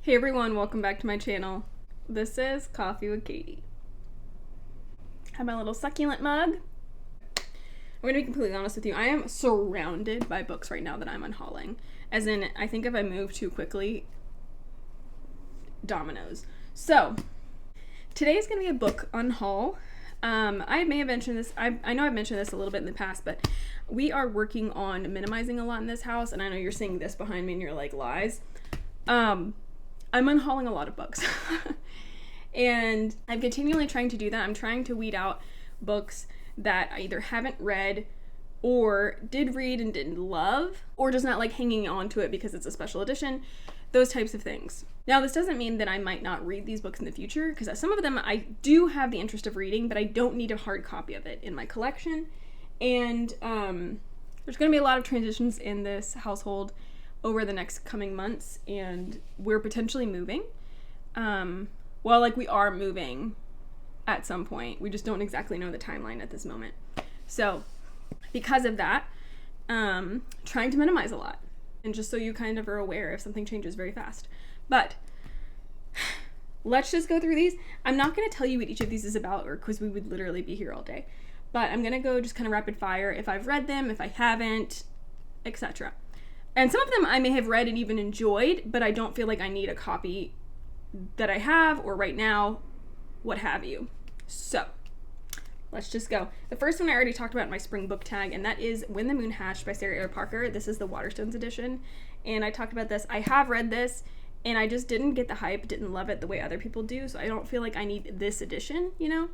Hey everyone, welcome back to my channel. This is Coffee with Katie. I have my little succulent mug. I'm going to be completely honest with you. I am surrounded by books right now that I'm unhauling. As in, I think if I move too quickly, dominoes. So, today is going to be a book unhaul. I may have mentioned this, I know I've mentioned this a little bit in the past, but we are working on minimizing a lot in this house, and I know you're seeing this behind me and you're like, lies. I'm unhauling a lot of books. And I'm continually trying to do that. I'm trying to weed out books that I either haven't read or did read and didn't love, or just not like hanging on to it because it's a special edition, those types of things. Now, this doesn't mean that I might not read these books in the future, because some of them I do have the interest of reading, but I don't need a hard copy of it in my collection. And there's going to be a lot of transitions in this household over the next coming months, and we're potentially moving. We are moving at some point. We just don't exactly know the timeline at this moment. So because of that, trying to minimize a lot. And just so you kind of are aware if something changes very fast. But let's just go through these. I'm not going to tell you what each of these is about, or because we would literally be here all day. But I'm going to go just kind of rapid fire if I've read them, if I haven't, etc. And some of them I may have read and even enjoyed, but I don't feel like I need a copy that I have or right now, what have you. So, let's just go. The first one I already talked about in my spring book tag, and that is When the Moon Hatched by Sarah A. Parker. This is the Waterstones edition, and I talked about this. I have read this, and I just didn't get the hype, didn't love it the way other people do, so I don't feel like I need this edition, you know?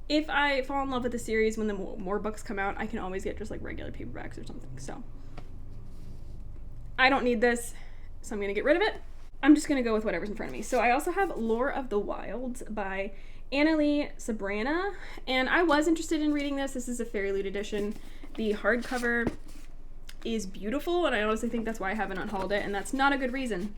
If I fall in love with the series when the more books come out, I can always get just like regular paperbacks or something, so I don't need this, so I'm going to get rid of it. I'm just going to go with whatever's in front of me. So I also have Lore of the Wilds by Annalee Sabrana, and I was interested in reading this. This is a Fairy Loot edition. The hardcover is beautiful, and I honestly think that's why I haven't unhauled it, and that's not a good reason.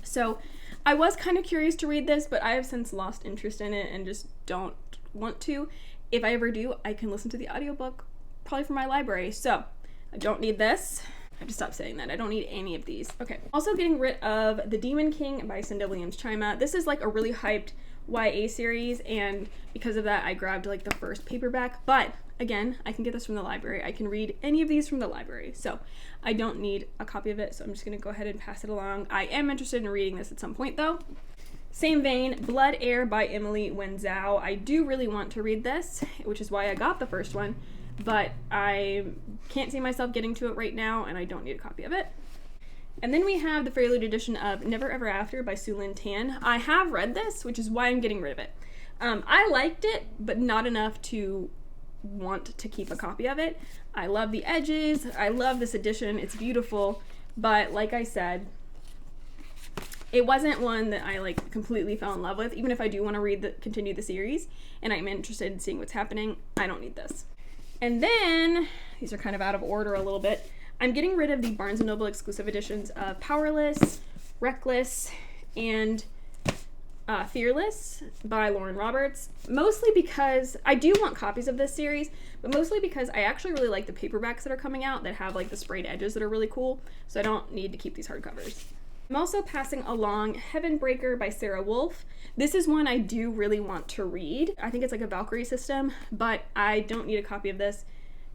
So I was kind of curious to read this, but I have since lost interest in it and just don't want to. If I ever do, I can listen to the audiobook, probably from my library. So I don't need this. I have to stop saying that. I don't need any of these. Okay. Also getting rid of The Demon King by Cinda Williams-Chima. This is like a really hyped YA series, and because of that I grabbed like the first paperback, but again, I can get this from the library. I can read any of these from the library, so I don't need a copy of it, so I'm just going to go ahead and pass it along. I am interested in reading this at some point though. Same vein, Blood Heir by Emily Wenzhou. I do really want to read this, which is why I got the first one, but I can't see myself getting to it right now, and I don't need a copy of it. And then we have the Fairy Loot edition of Never Ever After by Su Lin Tan. I have read this, which is why I'm getting rid of it. I liked it, but not enough to want to keep a copy of it. I love the edges. I love this edition. It's beautiful. But like I said, it wasn't one that I like completely fell in love with. Even if I do want to continue the series and I'm interested in seeing what's happening, I don't need this. And then, these are kind of out of order a little bit, I'm getting rid of the Barnes & Noble exclusive editions of Powerless, Reckless, and Fearless by Lauren Roberts. Mostly because, I do want copies of this series, but mostly because I actually really like the paperbacks that are coming out that have like the sprayed edges that are really cool, so I don't need to keep these hardcovers. I'm also passing along Heavenbreaker by Sarah Wolf. This is one I do really want to read. I think it's like a Valkyrie system, but I don't need a copy of this.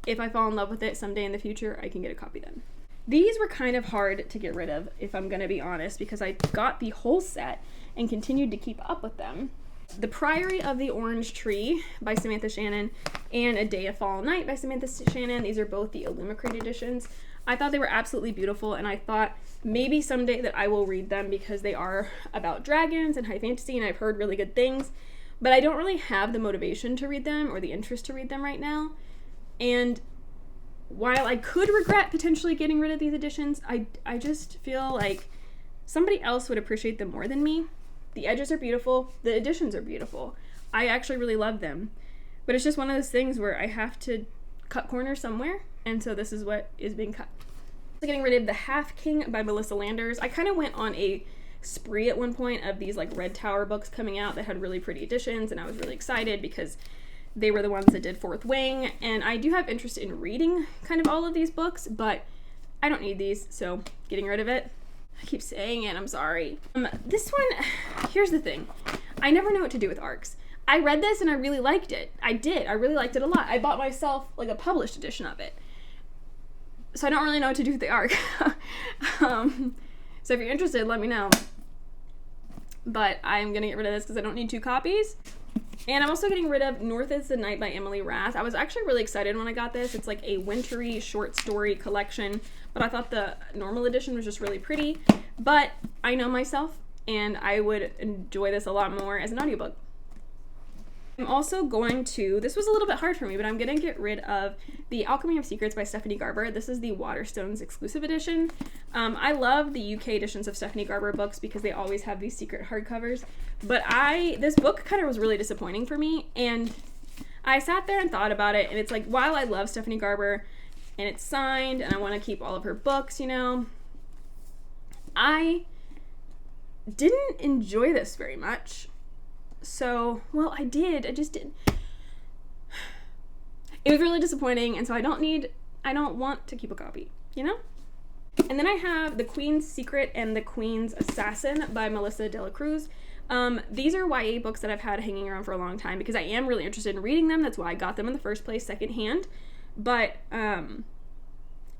If I fall in love with it someday in the future, I can get a copy then. These were kind of hard to get rid of, if I'm going to be honest, because I got the whole set and continued to keep up with them. The Priory of the Orange Tree by Samantha Shannon and A Day of Fall Night by Samantha Shannon. These are both the Illumicrate editions. I thought they were absolutely beautiful, and I thought maybe someday that I will read them because they are about dragons and high fantasy, and I've heard really good things, but I don't really have the motivation to read them or the interest to read them right now. And while I could regret potentially getting rid of these editions, I just feel like somebody else would appreciate them more than me. The edges are beautiful. The editions are beautiful. I actually really love them. But it's just one of those things where I have to cut corners somewhere, and so this is what is being cut. Getting rid of The Half King by Melissa Landers. I kind of went on a spree at one point of these like Red Tower books coming out that had really pretty editions, and I was really excited because they were the ones that did Fourth Wing, and I do have interest in reading kind of all of these books, but I don't need these, so getting rid of it. I keep saying it, I'm sorry. This one, here's the thing. I never know what to do with arcs. I read this and I really liked it. I really liked it a lot. I bought myself like a published edition of it. So I don't really know what to do with the arc. So if you're interested, let me know. But I'm gonna get rid of this because I don't need 2 copies. And I'm also getting rid of North is the Night by Emily Rath. I was actually really excited when I got this. It's like a wintry short story collection, but I thought the normal edition was just really pretty. But I know myself, and I would enjoy this a lot more as an audiobook. I'm also going to, this was a little bit hard for me, but I'm going to get rid of The Alchemy of Secrets by Stephanie Garber. This is the Waterstones exclusive edition. I love the UK editions of Stephanie Garber books because they always have these secret hardcovers. But this book kind of was really disappointing for me, and I sat there and thought about it, and it's like, while I love Stephanie Garber, and it's signed, and I want to keep all of her books, you know, I didn't enjoy this very much. So, well, I just did. It was really disappointing, and so I don't want to keep a copy, you know? And then I have The Queen's Secret and The Queen's Assassin by Melissa De La Cruz. These are YA books that I've had hanging around for a long time because I am really interested in reading them. That's why I got them in the first place, secondhand. But I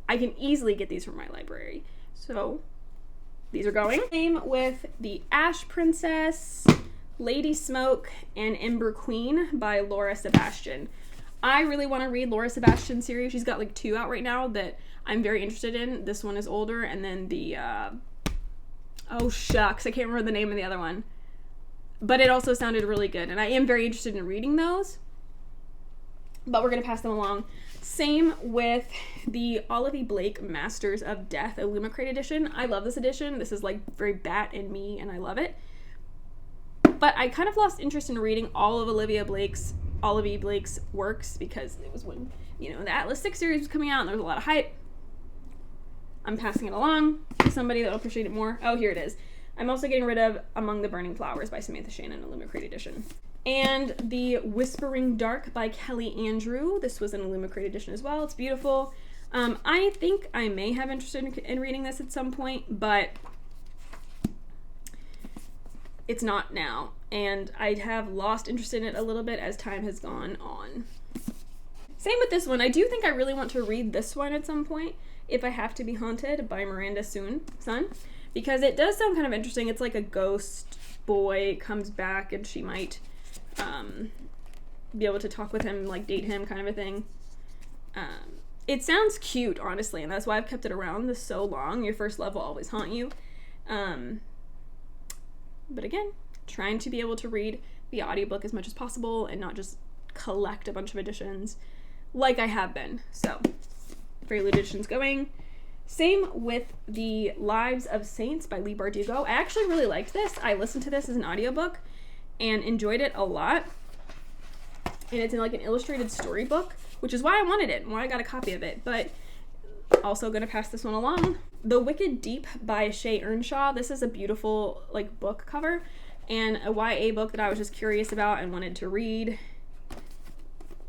can easily get these from my library. So these are going. Same with The Ash Princess, Lady Smoke, and Ember Queen by Laura Sebastian. I really want to read Laura Sebastian's series. She's got like 2 out right now that I'm very interested in. This one is older, and then the, oh shucks, I can't remember the name of the other one. But it also sounded really good, and I am very interested in reading those. But we're going to pass them along. Same with the Olivia Blake Masters of Death Illumicrate edition. I love this edition. This is like very Bat and me, and I love it. But I kind of lost interest in reading all of Olivia Blake's works because it was when, you know, the Atlas 6 series was coming out and there was a lot of hype. I'm passing it along to somebody that will appreciate it more. Oh, here it is. I'm also getting rid of Among the Burning Flowers by Samantha Shannon, Illumicrate edition. And The Whispering Dark by Kelly Andrew. This was an Illumicrate edition as well. It's beautiful. I think I may have interest in reading this at some point, but it's not now, and I have lost interest in it a little bit as time has gone on. Same with this one. I do think I really want to read this one at some point, If I Have to Be Haunted by Miranda Sun, because it does sound kind of interesting. It's like a ghost boy comes back, and she might be able to talk with him, like date him, kind of a thing. It sounds cute, honestly, and that's why I've kept it around this so long. Your first love will always haunt you. But again, trying to be able to read the audiobook as much as possible and not just collect a bunch of editions like I have been. So, Prelude edition's going. Same with The Lives of Saints by Leigh Bardugo. I actually really liked this. I listened to this as an audiobook and enjoyed it a lot. And it's in like an illustrated storybook, which is why I wanted it and why I got a copy of it. But also going to pass this one along. The Wicked Deep by Shay Earnshaw. This is a beautiful like book cover and a YA book that I was just curious about and wanted to read.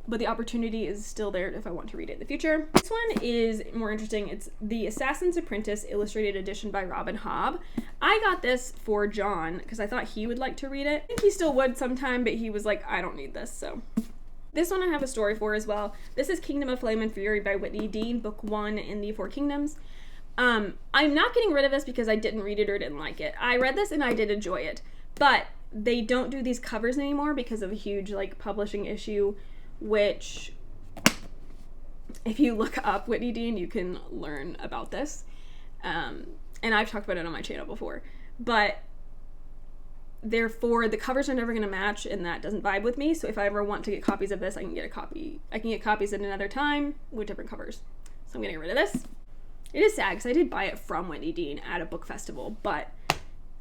But the opportunity is still there if I want to read it in the future. This one is more interesting. It's The Assassin's Apprentice Illustrated Edition by Robin Hobb. I got this for John because I thought he would like to read it. I think he still would sometime, but he was like, I don't need this, so. This one I have a story for as well. This is Kingdom of Flame and Fury by Whitney Dean, book 1 in the Four Kingdoms. I'm not getting rid of this because I didn't read it or didn't like it. I read this and I did enjoy it, but they don't do these covers anymore because of a huge like publishing issue, which if you look up Whitney Dean, you can learn about this. And I've talked about it on my channel before, but therefore the covers are never going to match, and that doesn't vibe with me. So if I ever want to get copies of this, I can get copies at another time with different covers. So I'm going to get rid of this. It is sad because I did buy it from Whitney Dean at a book festival, but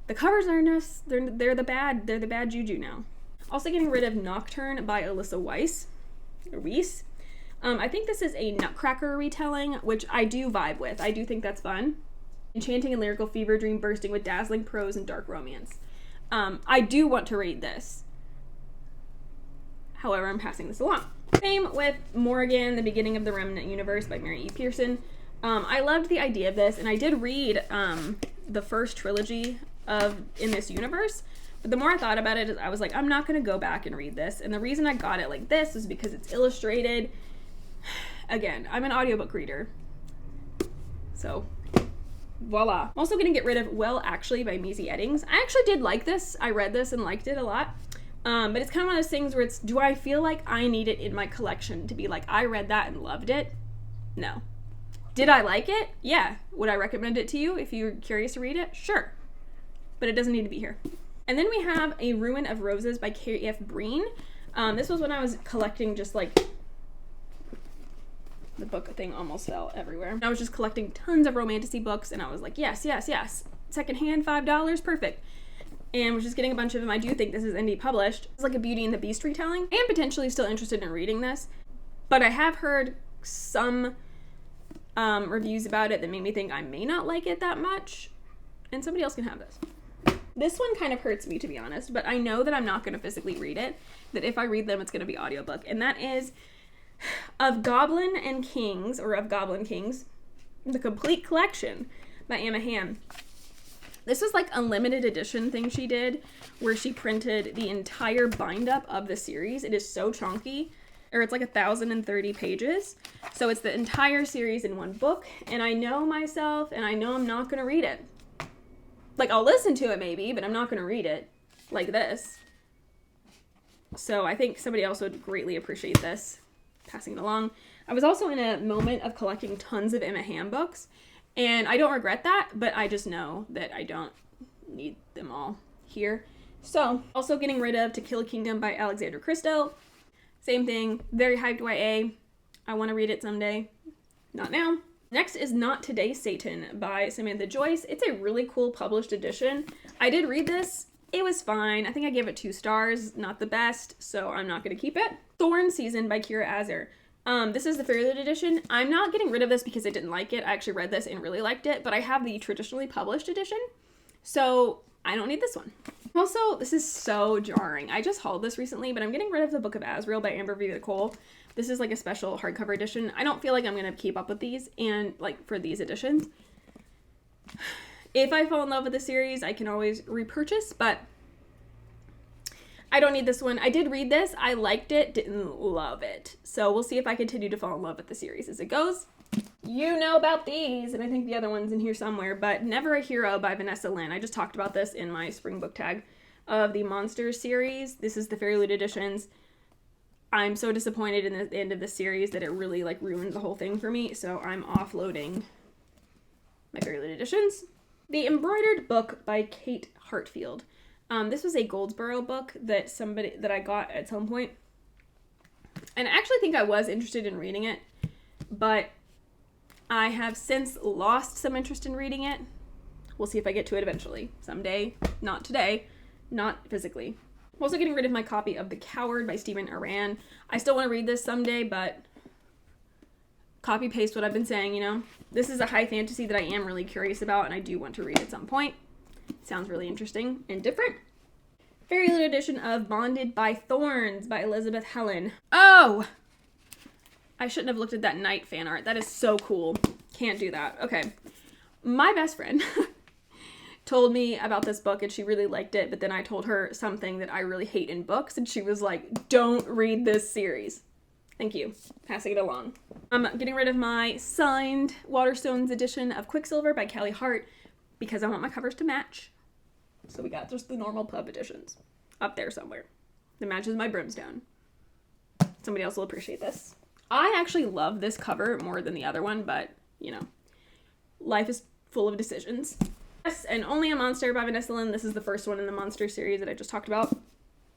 the covers are just, they're the bad juju now. Also getting rid of Nocturne by Alyssa Weiss. I think this is a Nutcracker retelling, which I do vibe with. I do think that's fun. Enchanting and lyrical fever dream bursting with dazzling prose and dark romance. I do want to read this. However, I'm passing this along. Same with Morrigan, The Beginning of the Remnant Universe by Mary E. Pearson. I loved the idea of this, and I did read the first trilogy in this universe. But the more I thought about it, I was like, I'm not going to go back and read this. And the reason I got it like this is because it's illustrated. Again, I'm an audiobook reader. So, voila. I'm also going to get rid of Well Actually by Maisie Eddings. I actually did like this. I read this and liked it a lot. But it's kind of one of those things where it's, do I feel like I need it in my collection to be like, I read that and loved it? No. Did I like it? Yeah. Would I recommend it to you if you're curious to read it? Sure. But it doesn't need to be here. And then we have A Ruin of Roses by K.F. Breen. This was when I was collecting just like, the book thing almost fell everywhere. I was just collecting tons of romantasy books and I was like, yes, yes, yes. Secondhand, $5, perfect. And was just getting a bunch of them. I do think this is indie published. It's like a Beauty and the Beast retelling. I am potentially still interested in reading this, but I have heard some reviews about it that made me think I may not like it that much, and somebody else can have this. This one kind of hurts me, to be honest, but I know that I'm not going to physically read it, that if I read them, it's going to be audiobook, and that is Of Goblin Kings, the complete collection by Emma Hamm. This was like a limited edition thing she did, where she printed the entire bind-up of the series. It is so chunky, or it's like 1,030 pages, so it's the entire series in one book, and I know myself, and I know I'm not going to read it. Like, I'll listen to it maybe, but I'm not going to read it like this. So I think somebody else would greatly appreciate this. Passing it along. I was also in a moment of collecting tons of Emma Hamm books, and I don't regret that, but I just know that I don't need them all here. So, also getting rid of To Kill a Kingdom by Alexandra Christo. Same thing, very hyped YA. I want to read it someday. Not now. Next is Not Today, Satan by Samantha Joyce. It's a really cool published edition. I did read this. It was fine. I think I gave it 2 stars. Not the best, so I'm not going to keep it. Thorn Season by Kira Azar. This is the Fairlight edition. I'm not getting rid of this because I didn't like it. I actually read this and really liked it, but I have the traditionally published edition, so I don't need this one. Also, this is so jarring. I just hauled this recently, but I'm getting rid of The Book of Azrael by Amber V. Nicole. This is like a special hardcover edition. I don't feel like I'm going to keep up with these and like for these editions. If I fall in love with the series, I can always repurchase, but I don't need this one. I did read this. I liked it, didn't love it. So we'll see if I continue to fall in love with the series as it goes. You know about these, and I think the other one's in here somewhere, but Never a Hero by Vanessa Lynn. I just talked about this in my spring book tag of the Monsters series. This is the Fairlight editions. I'm so disappointed in the end of the series that it really like ruined the whole thing for me, so I'm offloading my Fairlight editions. The Embroidered Book by Kate Hartfield. This was a Goldsboro book that I got at some point, and I actually think I was interested in reading it, but I have since lost some interest in reading it. We'll see if I get to it eventually. Someday. Not today. Not physically. I'm also getting rid of my copy of The Coward by Stephen Aran. I still want to read this someday, but copy paste what I've been saying, you know? This is a high fantasy that I am really curious about, and I do want to read at some point. Sounds really interesting and different. Fairlight edition of Bonded by Thorns by Elizabeth Helen. Oh! I shouldn't have looked at that Knight fan art. That is so cool. Can't do that. Okay. My best friend told me about this book and she really liked it, but then I told her something that I really hate in books and she was like, don't read this series. Thank you. Passing it along. I'm getting rid of my signed Waterstones edition of Quicksilver by Callie Hart because I want my covers to match. So we got just the normal pub editions up there somewhere that matches my Brimstone. Somebody else will appreciate this. I actually love this cover more than the other one, but, you know, life is full of decisions. Yes, and Only a Monster by Vanessa Lynn. This is the first one in the Monster series that I just talked about.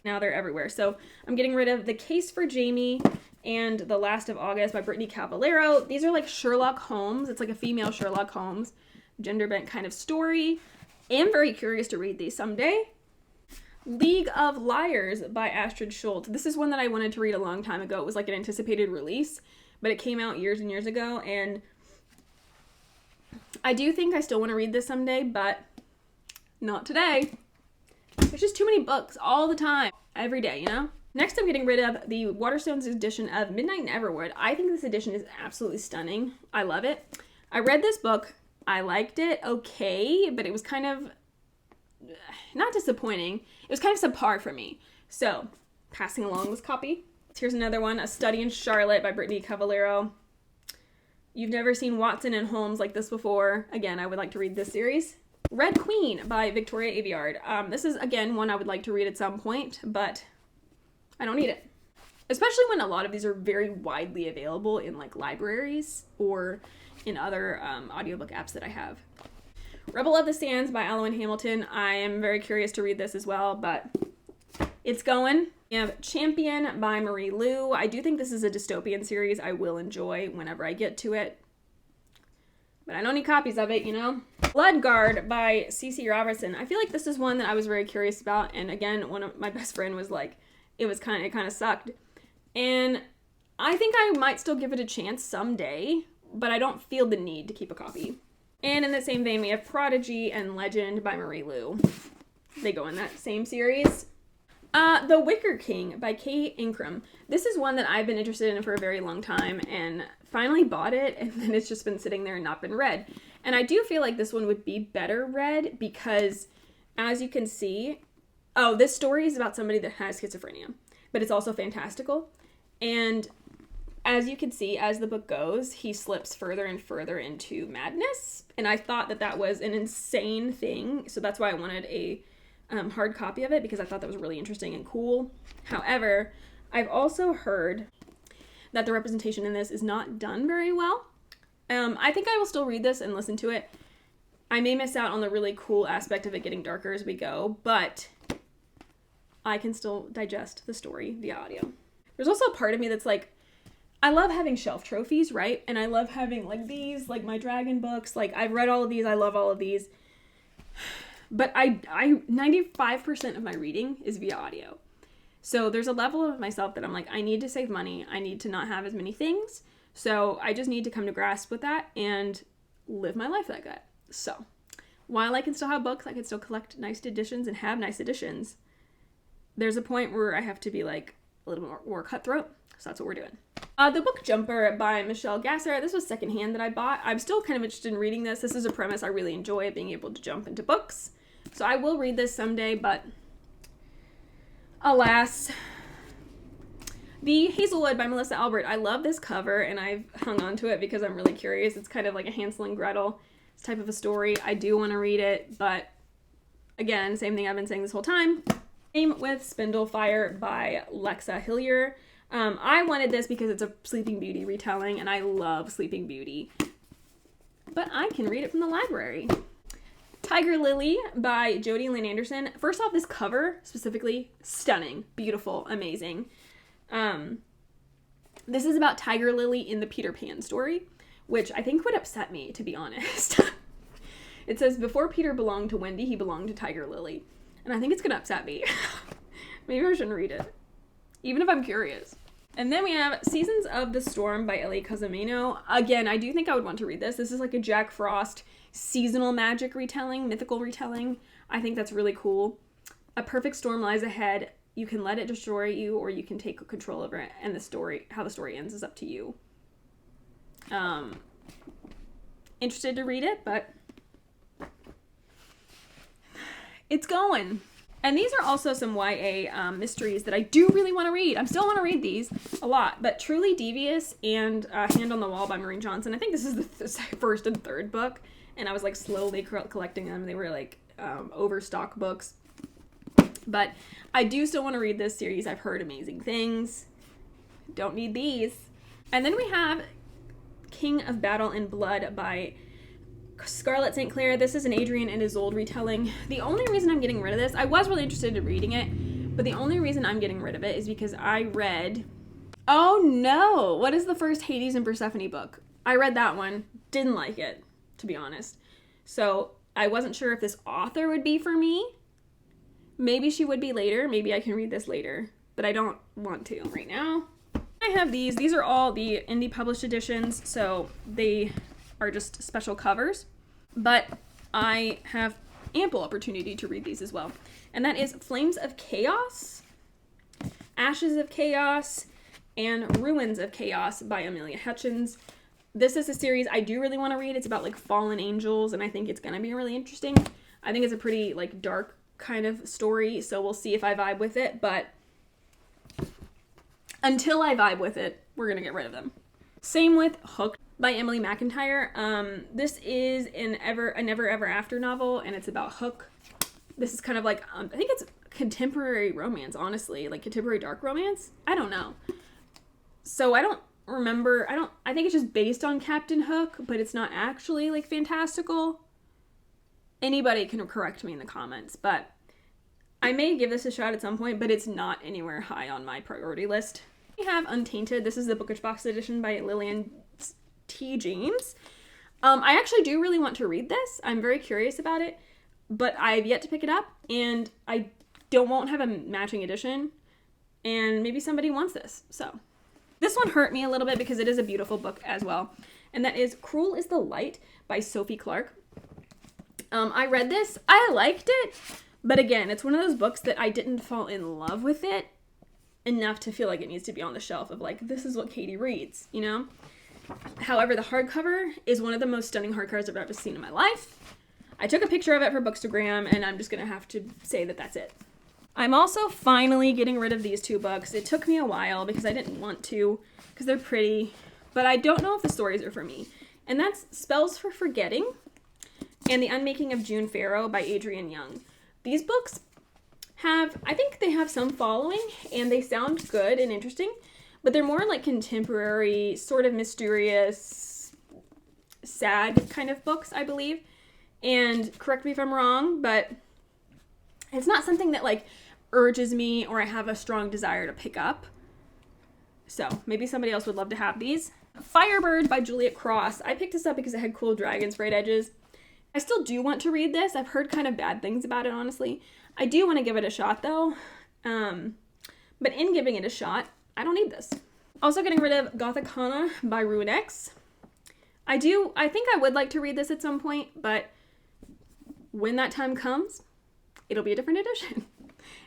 Now they're everywhere. So I'm getting rid of The Case for Jamie and The Last of August by Brittany Cavallero. These are like Sherlock Holmes. It's like a female Sherlock Holmes gender bent kind of story. I am very curious to read these someday. League of Liars by Astrid Schultz. This is one that I wanted to read a long time ago. It was like an anticipated release, but it came out years and years ago, and I do think I still want to read this someday, but not today. There's just too many books all the time, every day, you know? Next, I'm getting rid of the Waterstones edition of Midnight in Everwood. I think this edition is absolutely stunning. I love it. I read this book I liked it okay, but it was kind of not disappointing. It was kind of subpar for me. So, passing along this copy. Here's another one, A Study in Charlotte by Brittany Cavallero. You've never seen Watson and Holmes like this before. Again, I would like to read this series. Red Queen by Victoria Aveyard. This is, again, one I would like to read at some point, but I don't need it. Especially when a lot of these are very widely available in like libraries or in other audiobook apps that I have. Rebel of the Sands by Alwyn Hamilton. I am very curious to read this as well, but it's going. We have Champion by Marie Lu. I do think this is a dystopian series I will enjoy whenever I get to it. But I don't need copies of it, you know? Bloodguard by C.C. Robertson. I feel like this is one that I was very curious about. And again, one of my best friend was like, it kind of sucked. And I think I might still give it a chance someday, but I don't feel the need to keep a copy. And in the same vein, we have Prodigy and Legend by Marie Lu. They go in that same series. The Wicker King by Kate Ingram. This is one that I've been interested in for a very long time and finally bought it, and then it's just been sitting there and not been read. And I do feel like this one would be better read because, as you can see, this story is about somebody that has schizophrenia, but it's also fantastical. And as you can see, as the book goes, he slips further and further into madness. And I thought that that was an insane thing. So that's why I wanted a hard copy of it, because I thought that was really interesting and cool. However, I've also heard that the representation in this is not done very well. I think I will still read this and listen to it. I may miss out on the really cool aspect of it getting darker as we go, but I can still digest the story via audio. There's also a part of me that's like, I love having shelf trophies, right? And I love having like these, like my dragon books. Like I've read all of these. I love all of these. But I 95% of my reading is via audio. So there's a level of myself that I'm like, I need to save money. I need to not have as many things. So I just need to come to grasp with that and live my life like that. So while I can still have books, I can still collect nice editions and have nice editions. There's a point where I have to be like a little more cutthroat. So that's what we're doing. The Book Jumper by Michelle Gasser. This was secondhand that I bought. I'm still kind of interested in reading this. This is a premise I really enjoy, being able to jump into books. So I will read this someday, but alas. The Hazelwood by Melissa Albert. I love this cover, and I've hung on to it because I'm really curious. It's kind of like a Hansel and Gretel type of a story. I do want to read it, but again, same thing I've been saying this whole time. Same with Spindlefire by Lexa Hillier. I wanted this because it's a Sleeping Beauty retelling, and I love Sleeping Beauty. But I can read it from the library. Tiger Lily by Jodi Lynn Anderson. First off, this cover, specifically, stunning, beautiful, amazing. This is about Tiger Lily in the Peter Pan story, which I think would upset me, to be honest. It says, before Peter belonged to Wendy, he belonged to Tiger Lily. And I think it's going to upset me. Maybe I shouldn't read it, even if I'm curious. And then we have Seasons of the Storm by Ellie Cosimano. Again, I do think I would want to read this. This is like a Jack Frost seasonal magic retelling, mythical retelling. I think that's really cool. A perfect storm lies ahead. You can let it destroy you, or you can take control over it. And the story, how the story ends, is up to you. Interested to read it, but it's going. And these are also some YA mysteries that I do really want to read. I still want to read these a lot. But Truly Devious and Hand on the Wall by Maureen Johnson. I think this is the first and third book. And I was like slowly collecting them. They were like overstock books. But I do still want to read this series. I've heard amazing things. Don't need these. And then we have King of Battle and Blood by Scarlett St. Clair. This is an Adrian and Isolde retelling. The only reason I'm getting rid of this, I was really interested in reading it, but the only reason I'm getting rid of it is because I read, oh no, what is the first Hades and Persephone book? I read that one, didn't like it, to be honest. So I wasn't sure if this author would be for me. Maybe she would be later. Maybe I can read this later, but I don't want to right now. I have these. These are all the indie published editions, so they are just special covers. But I have ample opportunity to read these as well. And that is Flames of Chaos, Ashes of Chaos, and Ruins of Chaos by Amelia Hutchins. This is a series I do really want to read. It's about like fallen angels, and I think it's going to be really interesting. I think it's a pretty like dark kind of story, so we'll see if I vibe with it, but until I vibe with it, we're going to get rid of them. Same with Hooked by Emily McIntyre. This is a Never Ever After novel, and it's about Hook. This is kind of like, I think it's contemporary romance, honestly, like contemporary dark romance. I don't know. So I don't remember, I think it's just based on Captain Hook, but it's not actually like fantastical. Anybody can correct me in the comments, but I may give this a shot at some point, but it's not anywhere high on my priority list. We have Untainted. This is the Bookish Box edition by Lillian T. James. I actually do really want to read this. I'm very curious about it, but I've yet to pick it up, and I won't have a matching edition, and maybe somebody wants this. So this one hurt me a little bit because it is a beautiful book as well, and that is Cruel is the Light by Sophie Clark. I read this. I liked it, but again, it's one of those books that I didn't fall in love with it enough to feel like it needs to be on the shelf of like, this is what Katie reads, you know? However, the hardcover is one of the most stunning hardcovers I've ever seen in my life. I took a picture of it for Bookstagram, and I'm just going to have to say that that's it. I'm also finally getting rid of these two books. It took me a while because I didn't want to, because they're pretty, but I don't know if the stories are for me. And that's Spells for Forgetting and The Unmaking of June Farrow by Adrienne Young. These books I think they have some following, and they sound good and interesting, but they're more like contemporary, sort of mysterious, sad kind of books, I believe. And correct me if I'm wrong, but it's not something that like urges me or I have a strong desire to pick up. So maybe somebody else would love to have these. Firebird by Juliet Cross. I picked this up because it had cool dragon sprayed edges. I still do want to read this. I've heard kind of bad things about it, honestly. I do want to give it a shot, though. But in giving it a shot, I don't need this. Also getting rid of Gothicana by Ruin X. I think I would like to read this at some point, but when that time comes, it'll be a different edition.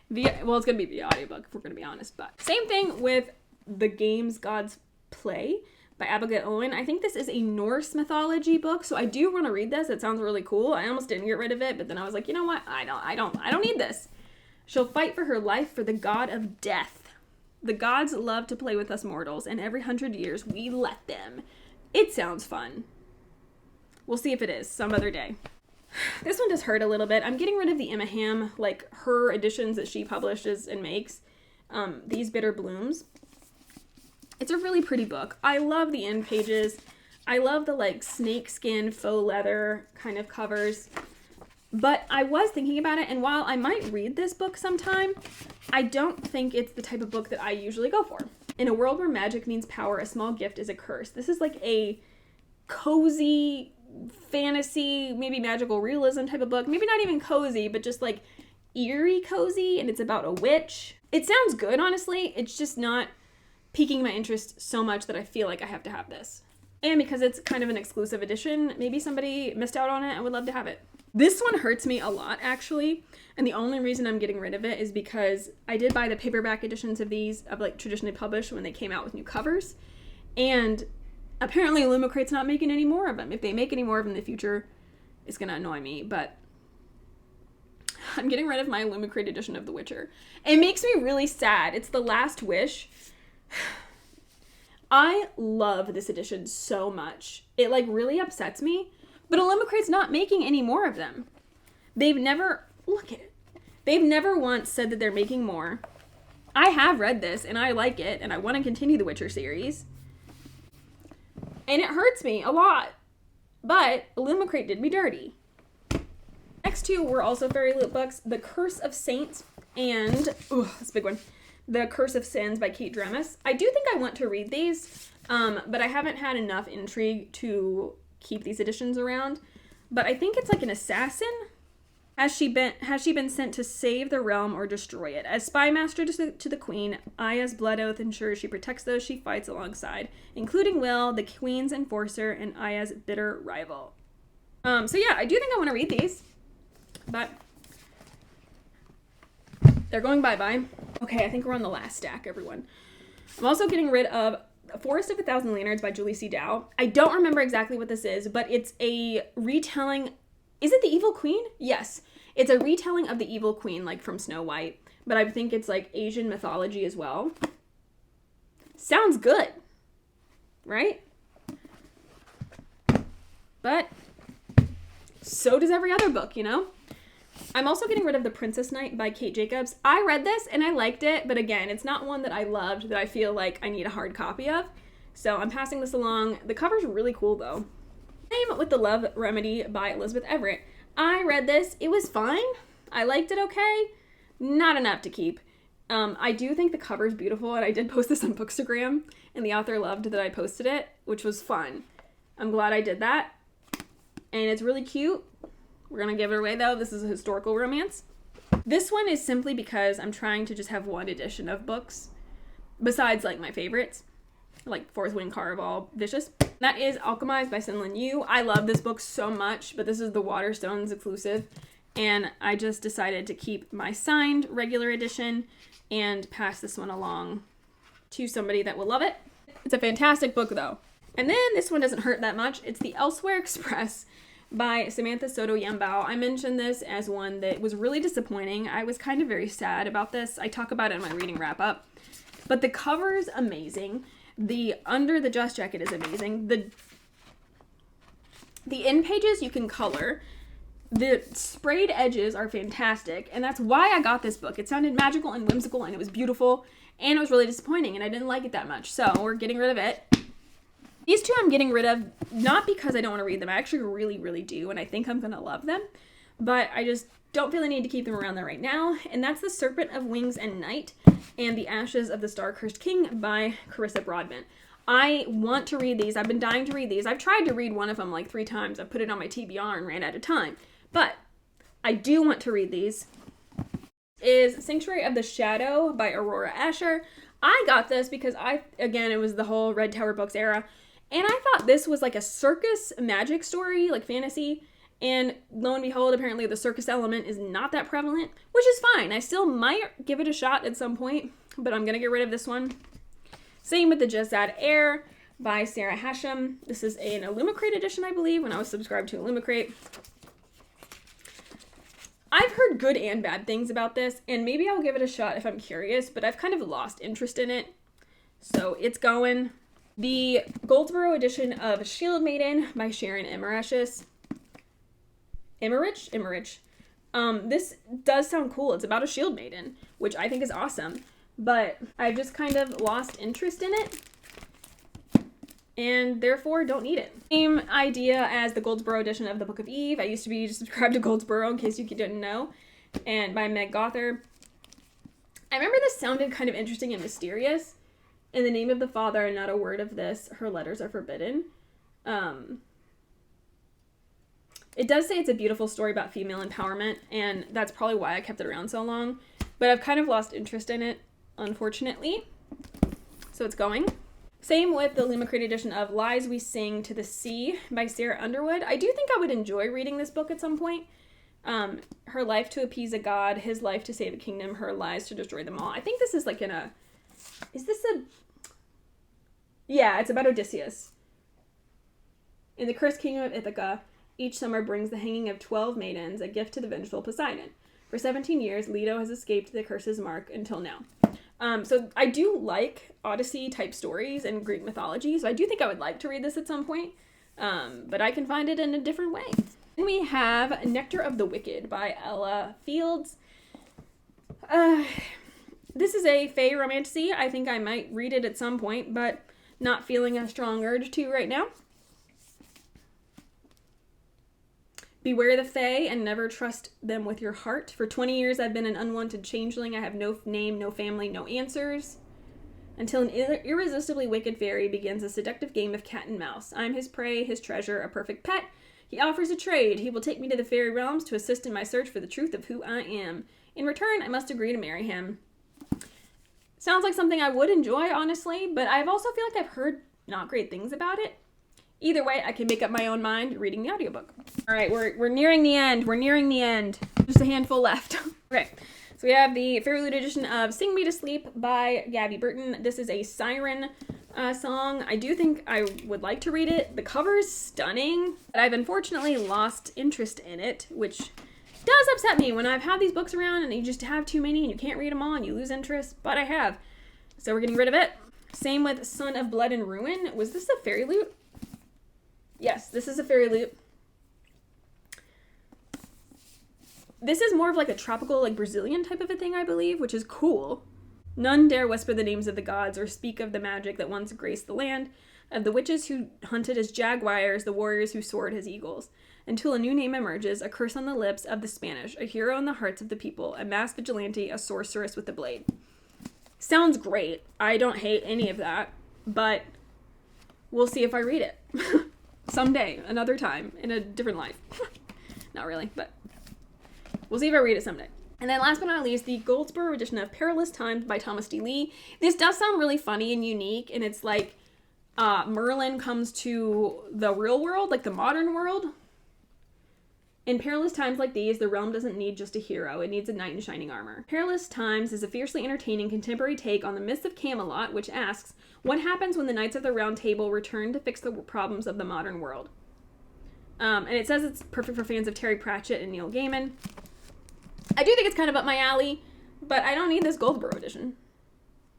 Well, it's going to be the audiobook, if we're going to be honest. But same thing with The Games Gods Play by Abigail Owen. I think this is a Norse mythology book, so I do want to read this. It sounds really cool. I almost didn't get rid of it, but then I was like, you know what? I don't need this. She'll fight for her life for the god of death. The gods love to play with us mortals, and every 100 years we let them. It sounds fun. We'll see if it is some other day. This one does hurt a little bit. I'm getting rid of the Emma Hamm, like her editions that she publishes and makes. These Bitter Blooms. It's a really pretty book. I love the end pages. I love the like snakeskin faux leather kind of covers. But I was thinking about it, and while I might read this book sometime, I don't think it's the type of book that I usually go for. In a world where magic means power, a small gift is a curse. This is like a cozy fantasy, maybe magical realism type of book. Maybe not even cozy, but just like eerie cozy, and it's about a witch. It sounds good, honestly. It's just not piquing my interest so much that I feel like I have to have this. And because it's kind of an exclusive edition, maybe somebody missed out on it and would love to have it. This one hurts me a lot, actually, and the only reason I'm getting rid of it is because I did buy the paperback editions of these, of like traditionally published when they came out with new covers, and apparently Illumicrate's not making any more of them. If they make any more of them in the future, it's gonna annoy me, but I'm getting rid of my Illumicrate edition of The Witcher. It makes me really sad. It's The Last Wish. I love this edition so much. It like really upsets me, but Illumicrate's not making any more of them. They've never, look at it. They've never once said that they're making more. I have read this and I like it and I want to continue the Witcher series. And it hurts me a lot, but Illumicrate did me dirty. Next two were also fairy lit books, The Curse of Saints and, that's a big one, The Curse of Sins by Kate Dremis. I do think I want to read these, but I haven't had enough intrigue to keep these editions around. But I think it's like an assassin. Has she been sent to save the realm or destroy it? As spy master to the queen, Aya's blood oath ensures she protects those she fights alongside, including Will, the queen's enforcer, and Aya's bitter rival. So yeah, I do think I want to read these, but they're going bye-bye. Okay, I think we're on the last stack, everyone. I'm also getting rid of Forest of a Thousand Lanterns by Julie C. Dow. I don't remember exactly what this is, but it's a retelling. Is it the Evil Queen? Yes. It's a retelling of the Evil Queen, like from Snow White, but I think it's like Asian mythology as well. Sounds good, right? But so does every other book, you know? I'm also getting rid of The Princess Knight by Kate Jacobs. I read this and I liked it, but again, it's not one that I loved that I feel like I need a hard copy of. So I'm passing this along. The cover's really cool though. Same with The Love Remedy by Elizabeth Everett. I read this. It was fine. I liked it okay. Not enough to keep. I do think the cover's beautiful, and I did post this on Bookstagram, and the author loved that I posted it, which was fun. I'm glad I did that. And it's really cute. We're going to give it away, though. This is a historical romance. This one is simply because I'm trying to just have one edition of books, besides, like, my favorites, like Fourth Wing Caraval, Vicious. That is Alchemized by Sinlin Yu. I love this book so much, but this is the Waterstones exclusive, and I just decided to keep my signed regular edition and pass this one along to somebody that will love it. It's a fantastic book, though. And then this one doesn't hurt that much. It's The Elsewhere Express by Samantha Soto Yambao. I mentioned this as one that was really disappointing. I was kind of very sad about this. I talk about it in my reading wrap-up. But the cover's amazing. The under the dust jacket is amazing. The end pages you can color. The sprayed edges are fantastic, and that's why I got this book. It sounded magical and whimsical, and it was beautiful, and it was really disappointing, and I didn't like it that much, so we're getting rid of it. These two I'm getting rid of, not because I don't want to read them. I actually really, really do, and I think I'm going to love them, but I just don't feel the need to keep them around there right now, and that's The Serpent of Wings and Night and The Ashes of the Star-Cursed King by Carissa Broadbent. I want to read these. I've been dying to read these. I've tried to read one of them like 3 times. I've put it on my TBR and ran out of time. But I do want to read these. Is Sanctuary of the Shadow by Aurora Asher. I got this because it was the whole Red Tower Books era. And I thought this was like a circus magic story, like fantasy. And lo and behold, apparently the circus element is not that prevalent, which is fine. I still might give it a shot at some point, but I'm going to get rid of this one. Same with The Jezad Air by Sarah Hashem. This is an Illumicrate edition, I believe, when I was subscribed to Illumicrate. I've heard good and bad things about this, and maybe I'll give it a shot if I'm curious, but I've kind of lost interest in it. So it's going. The Goldsboro edition of Shield Maiden by Sharon Emmerich. This does sound cool. It's about a shield maiden, which I think is awesome, but I've just kind of lost interest in it and therefore don't need it. Same idea as the Goldsboro edition of the Book of Eve. I used to be subscribed to Goldsboro, in case you didn't know, and by Meg Gother. I remember this sounded kind of interesting and mysterious. In the name of the Father and not a word of this, her letters are forbidden. It does say it's a beautiful story about female empowerment, and that's probably why I kept it around so long. But I've kind of lost interest in it, unfortunately. So it's going. Same with the Illumicrate edition of Lies We Sing to the Sea by Sarah Underwood. I do think I would enjoy reading this book at some point. Her life to appease a god, his life to save a kingdom, her lies to destroy them all. I think this is like yeah, it's about Odysseus. In the cursed kingdom of Ithaca, each summer brings the hanging of 12 maidens, a gift to the vengeful Poseidon. For 17 years, Leto has escaped the curse's mark until now. So I do like Odyssey-type stories and Greek mythology, so I do think I would like to read this at some point, but I can find it in a different way. Then we have Nectar of the Wicked by Ella Fields. This is a fae romantasy. I think I might read it at some point, but not feeling a strong urge to right now. Beware the fae and never trust them with your heart. For 20 years I've been an unwanted changeling. I have no name, no family, no answers. Until an irresistibly wicked fairy begins a seductive game of cat and mouse. I'm his prey, his treasure, a perfect pet. He offers a trade. He will take me to the fairy realms to assist in my search for the truth of who I am. In return, I must agree to marry him. Sounds like something I would enjoy, honestly, but I also feel like I've heard not great things about it. Either way, I can make up my own mind reading the audiobook. All right, we're nearing the end. We're nearing the end. Just a handful left. Okay, so we have the Fairy Loot edition of Sing Me to Sleep by Gabby Burton. This is a siren song. I do think I would like to read it. The cover is stunning, but I've unfortunately lost interest in it, which does upset me when I've had these books around and you just have too many and you can't read them all and you lose interest, but I have. So we're getting rid of it. Same with Son of Blood and Ruin. Was this a fairy loot? Yes, this is a fairy loot. This is more of like a tropical, like Brazilian type of a thing, I believe, which is cool. None dare whisper the names of the gods or speak of the magic that once graced the land, of the witches who hunted as jaguars, the warriors who soared as eagles, until a new name emerges, a curse on the lips of the Spanish, a hero in the hearts of the people, a masked vigilante, a sorceress with a blade. Sounds great. I don't hate any of that, but we'll see if I read it. Someday, another time, in a different life. Not really, but we'll see if I read it someday. And then last but not least, the Goldsboro edition of Perilous Times by Thomas D. Lee. This does sound really funny and unique, and it's like Merlin comes to the real world, like the modern world. In perilous times like these, the realm doesn't need just a hero, it needs a knight in shining armor. Perilous Times is a fiercely entertaining contemporary take on the myths of Camelot, which asks, what happens when the Knights of the Round Table return to fix the problems of the modern world? And it says it's perfect for fans of Terry Pratchett and Neil Gaiman. I do think it's kind of up my alley, but I don't need this Goldsboro edition.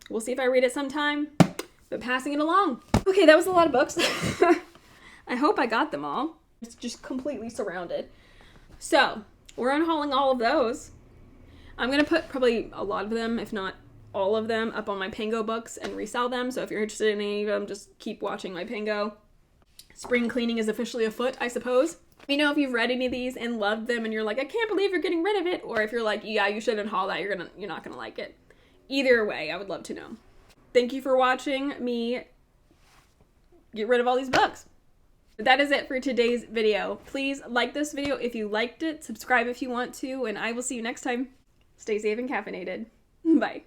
We'll see if I read it sometime, but passing it along. Okay, that was a lot of books. I hope I got them all. It's just completely surrounded. So, we're unhauling all of those. I'm going to put probably a lot of them, if not all of them, up on my Pango books and resell them. So if you're interested in any of them, just keep watching my Pango. Spring cleaning is officially afoot, I suppose. Let me know if you've read any of these and loved them and you're like, I can't believe you're getting rid of it. Or if you're like, yeah, you should unhaul that, you're not going to like it. Either way, I would love to know. Thank you for watching me get rid of all these books. But that is it for today's video. Please like this video if you liked it, subscribe if you want to, and I will see you next time. Stay safe and caffeinated. Bye.